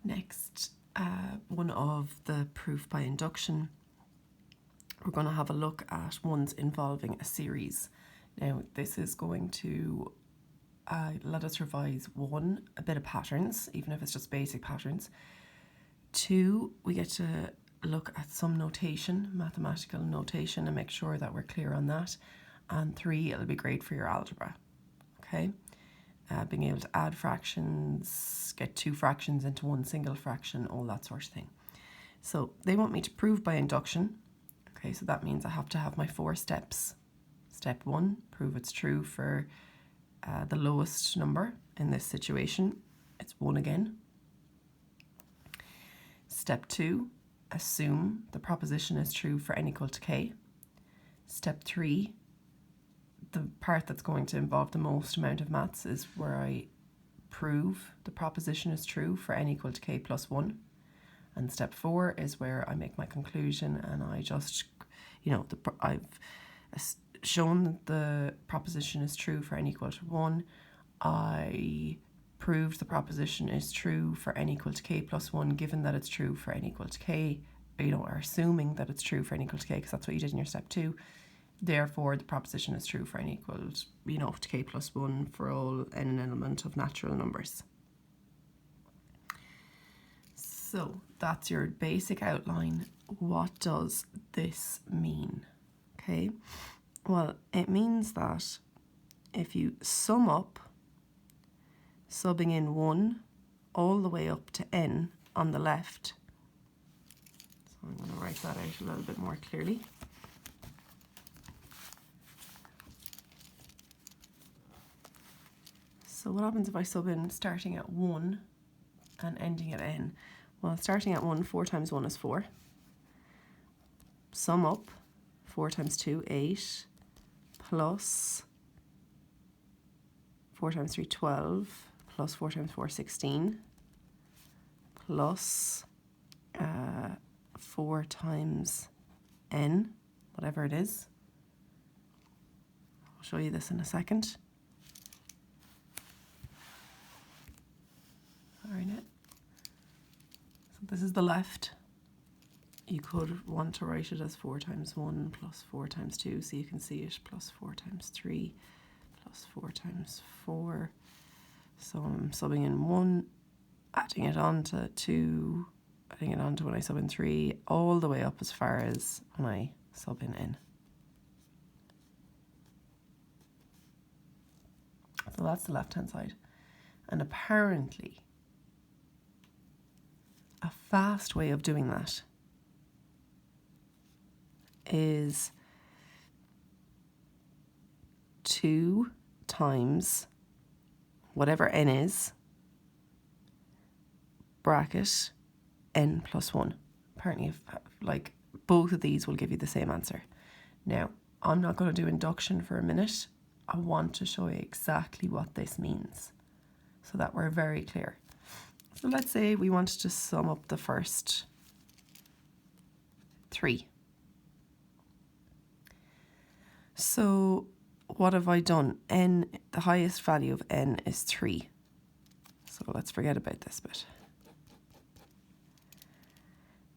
Next, one of the proof by induction, we're going to have a look at ones involving a series. Now, this is going to let us revise one, a bit of patterns, even if it's just basic patterns. Two, we get to look at some notation, mathematical notation, and make sure that we're clear on that. And three, it'll be great for your algebra, okay? Being able to add fractions, get two fractions into one single fraction, all that sort of thing. So they want me to prove by induction. Okay, so that means I have to have my 4 steps. Step 1, prove it's true for the lowest number in this situation. It's 1 again. Step 2, assume the proposition is true for n equal to k. Step 3, the part that's going to involve the most amount of maths is where I prove the proposition is true for n equal to k plus 1. And step 4 is where I make my conclusion, and I just, I've shown that the proposition is true for n equal to 1. I proved the proposition is true for n equal to k plus 1, given that it's true for n equal to k, or assuming that it's true for n equal to k, because that's what you did in your step 2. Therefore, the proposition is true for n equals, to k plus 1 for all n element of natural numbers. So that's your basic outline. What does this mean? Okay, well, it means that if you sum up, subbing in 1 all the way up to n on the left, so I'm going to write that out a little bit more clearly. So what happens if I sub in starting at 1 and ending at n? Well, starting at 1, 4 times 1 is 4. Sum up, 4 times 2, 8, plus 4 times 3, 12, plus 4 times 4, 16, plus 4 times n, whatever it is. I'll show you this in a second. So this is the left. You could want to write it as 4 times 1 plus 4 times 2, so you can see it, plus 4 times 3 plus 4 times 4. So I'm subbing in 1, adding it on to 2, adding it on to when I sub in 3, all the way up as far as when I sub in n. So that's the left-hand side. And apparently, a fast way of doing that is 2 times whatever n is, bracket n plus 1. Apparently, both of these will give you the same answer. Now, I'm not going to do induction for a minute. I want to show you exactly what this means so that we're very clear. So let's say we wanted to sum up the first 3. So what have I done? N, the highest value of n is 3. So let's forget about this bit.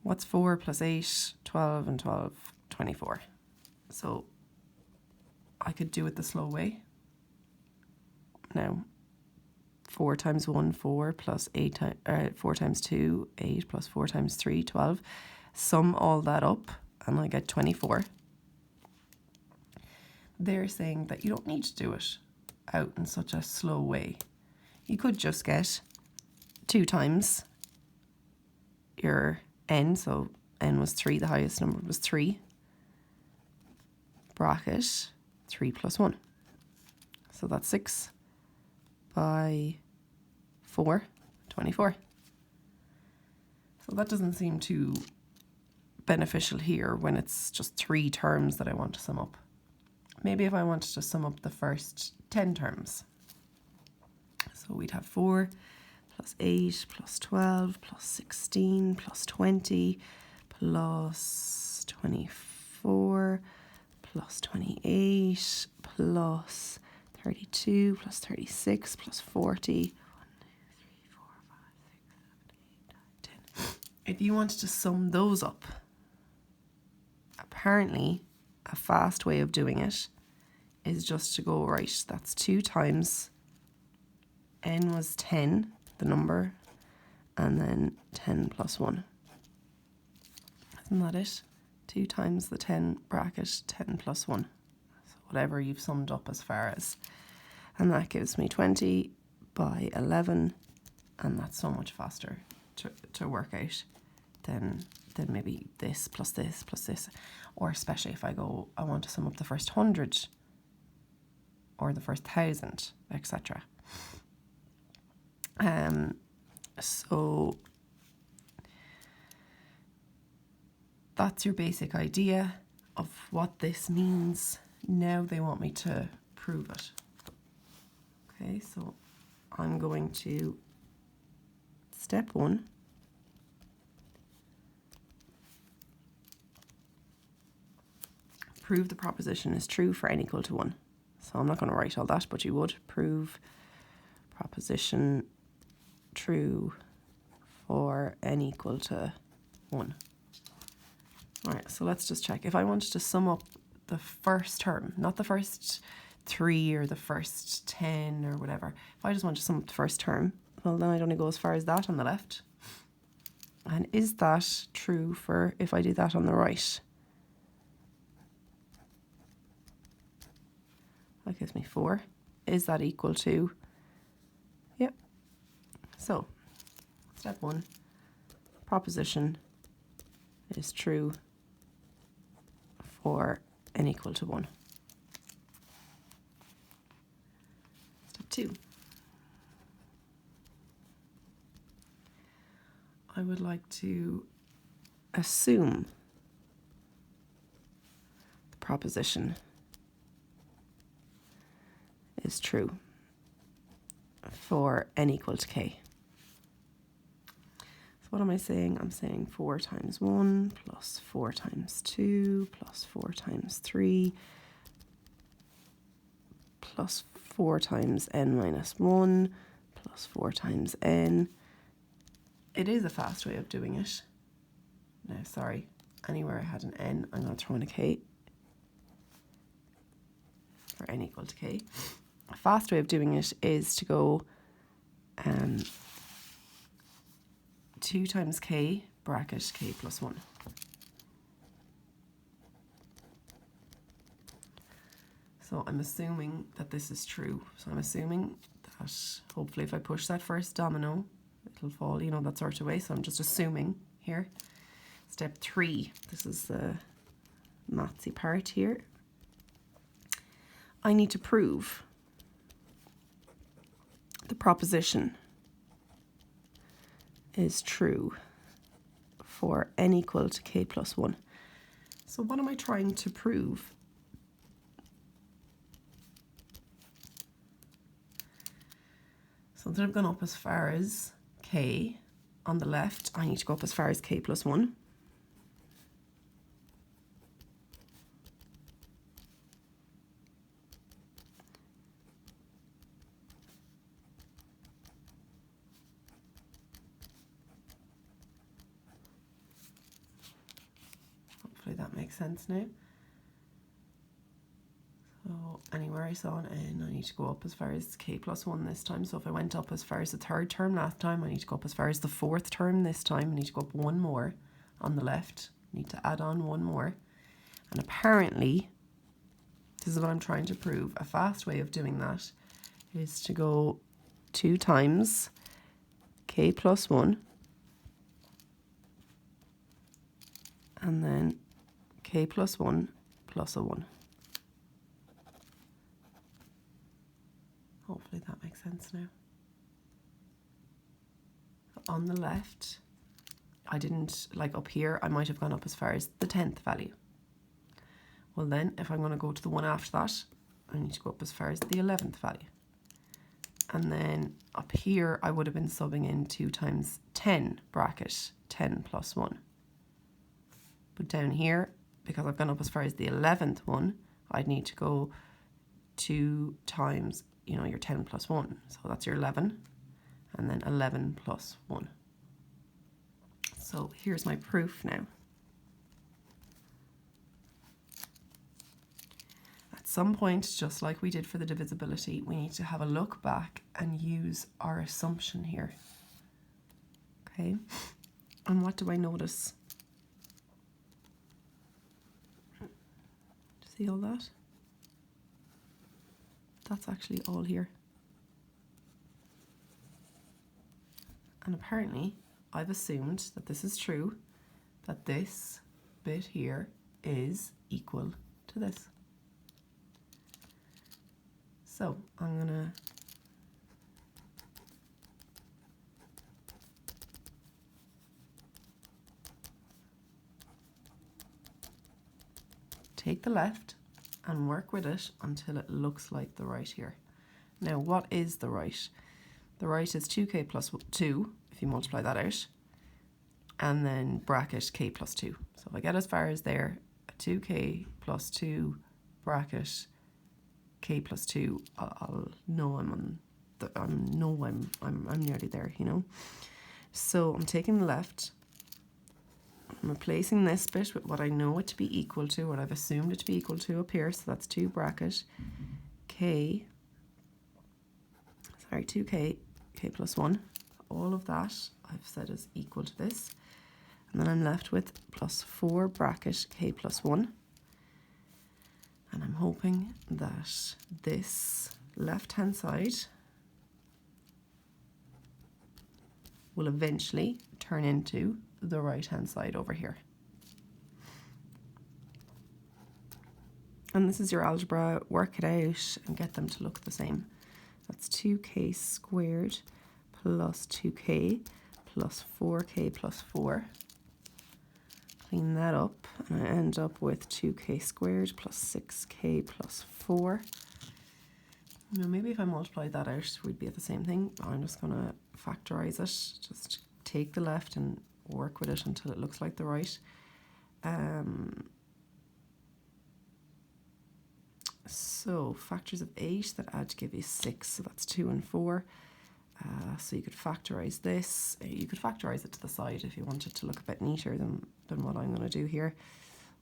What's 4 plus 8? 12 and 12, 24. So I could do it the slow way. Now, 4 times 1, 4, plus 4 times 2, 8, plus 4 times 3, 12. Sum all that up, and I get 24. They're saying that you don't need to do it out in such a slow way. You could just get 2 times your n, so n was 3, the highest number was 3, bracket 3 plus 1. So that's 6 by 4, 24. So that doesn't seem too beneficial here when it's just 3 terms that I want to sum up. Maybe if I wanted to sum up the first 10 terms. So we'd have 4 plus 8 plus 12 plus 16 plus 20 plus 24 plus 28 plus 32 plus 36 plus 40. 1, 2, 3, 4, 5, 6, 7, 8, 9, if you wanted to sum those up, apparently a fast way of doing it is just to go, right, that's 2 times n was 10, the number, and then 10 plus 1. Isn't that it? 2 times the 10 bracket, 10 plus 1. So whatever you've summed up as far as. And that gives me 20 by 11, and that's so much faster to work out than maybe this plus this plus this. Or especially if I want to sum up the first 100 or the first 1,000, etc. So that's your basic idea of what this means. Now they want me to prove it. Okay, so I'm going to step 1. Prove the proposition is true for n equal to 1. So I'm not going to write all that, but you would prove proposition true for n equal to 1. All right, so let's just check. If I wanted to sum up the first term, not the first 3 or the first 10 or whatever, if I just want to sum up the first term, well, then I'd only go as far as that on the left. And is that true for if I do that on the right? That gives me 4. Is that equal to? Yep. So, step 1, proposition is true for n equal to 1. Step 2. I would like to assume the proposition is true for n equal to k. So what am I saying? I'm saying 4 times 1 plus 4 times 2 plus 4 times 3 plus 4 times n minus 1 plus 4 times n. It is a fast way of doing it. No, sorry. Anywhere I had an n, I'm going to throw in a k for n equal to k. A fast way of doing it is to go 2 times k bracket k plus 1. So I'm assuming that this is true. So I'm assuming that hopefully if I push that first domino, it'll fall, you know, that sort of way. So I'm just assuming here. Step 3, this is the mathsy part here. I need to prove the proposition is true for n equal to k plus 1. So what am I trying to prove? So instead of going up as far as k on the left, I need to go up as far as k plus 1. Hopefully that makes sense now. So anywhere I saw an n, I need to go up as far as k plus 1 this time. So if I went up as far as the 3rd term last time, I need to go up as far as the 4th term this time. I need to go up 1 more on the left. I need to add on 1 more. And apparently, this is what I'm trying to prove. A fast way of doing that is to go 2 times k plus 1 and then k plus 1 plus a 1. Hopefully that makes sense now. On the left, I didn't, like up here, I might have gone up as far as the 10th value. Well then, if I'm going to go to the one after that, I need to go up as far as the 11th value. And then up here, I would have been subbing in 2 times 10 bracket 10 plus 1. But down here, because I've gone up as far as the 11th one, I'd need to go 2 times, you know, your 10 plus 1. So that's your 11. And then 11 plus 1. So here's my proof now. At some point, just like we did for the divisibility, we need to have a look back and use our assumption here. Okay, and what do I notice? See all that? That's actually all here. And apparently, I've assumed that this is true, that this bit here is equal to this. So I'm gonna take the left and work with it until it looks like the right here. Now, what is the right? The right is 2k plus 2, if you multiply that out, and then bracket k plus 2. So if I get as far as there, 2k plus 2 bracket k plus 2, I'll know I'm nearly there, you know. So I'm taking the left, I'm replacing this bit with what I know it to be equal to, what I've assumed it to be equal to up here. So that's 2 bracket k, 2k, k plus 1. All of that I've said is equal to this. And then I'm left with plus 4 bracket k plus 1. And I'm hoping that this left-hand side will eventually turn into the right-hand side over here. And this is your algebra, work it out and get them to look the same. That's 2k squared plus 2k plus 4k plus 4. Clean that up and I end up with 2k squared plus 6k plus 4. Now maybe if I multiply that out we'd be at the same thing. I'm just going to factorize it. Just take the left and work with it until it looks like the right. So factors of 8 that add to give you 6, so that's 2 and 4. So you could factorize this. You could factorize it to the side if you wanted to look a bit neater than what I'm going to do here.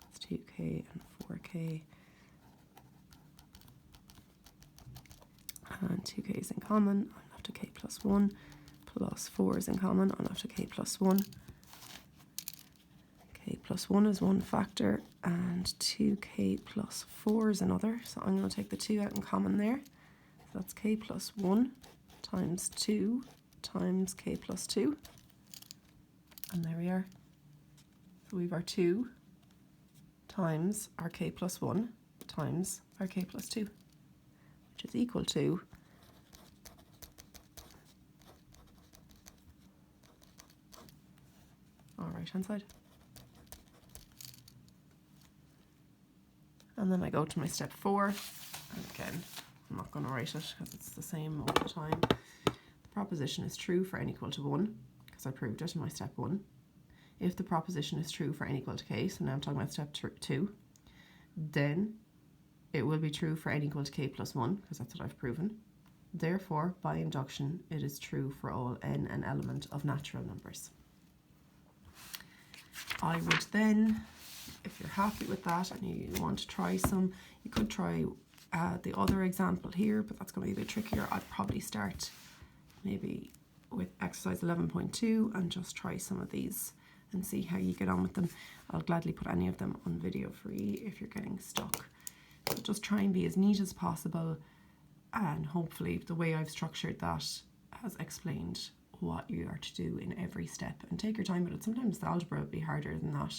That's 2k and 4k. And 2k is in common, I'm left to k plus 1, plus 4 is in common, I'm left to k plus 1. K plus 1 is one factor, and 2k plus 4 is another, so I'm going to take the 2 out in common there. So that's k plus 1 times 2 times k plus 2. And there we are. So we have our 2 times our k plus 1 times our k plus 2, which is equal to our right-hand side. And then I go to my step 4, and again, I'm not going to write it because it's the same all the time. The proposition is true for n equal to 1, because I proved it in my step 1. If the proposition is true for n equal to k, so now I'm talking about step 2, then it will be true for n equal to k plus 1, because that's what I've proven. Therefore, by induction, it is true for all n an element of natural numbers. I would then, if you're happy with that and you want to try some, you could try the other example here, but that's going to be a bit trickier. I'd probably start maybe with exercise 11.2 and just try some of these and see how you get on with them. I'll gladly put any of them on video for you if you're getting stuck. So just try and be as neat as possible, and hopefully the way I've structured that has explained what you are to do in every step, and take your time with it. Sometimes the algebra will be harder than that.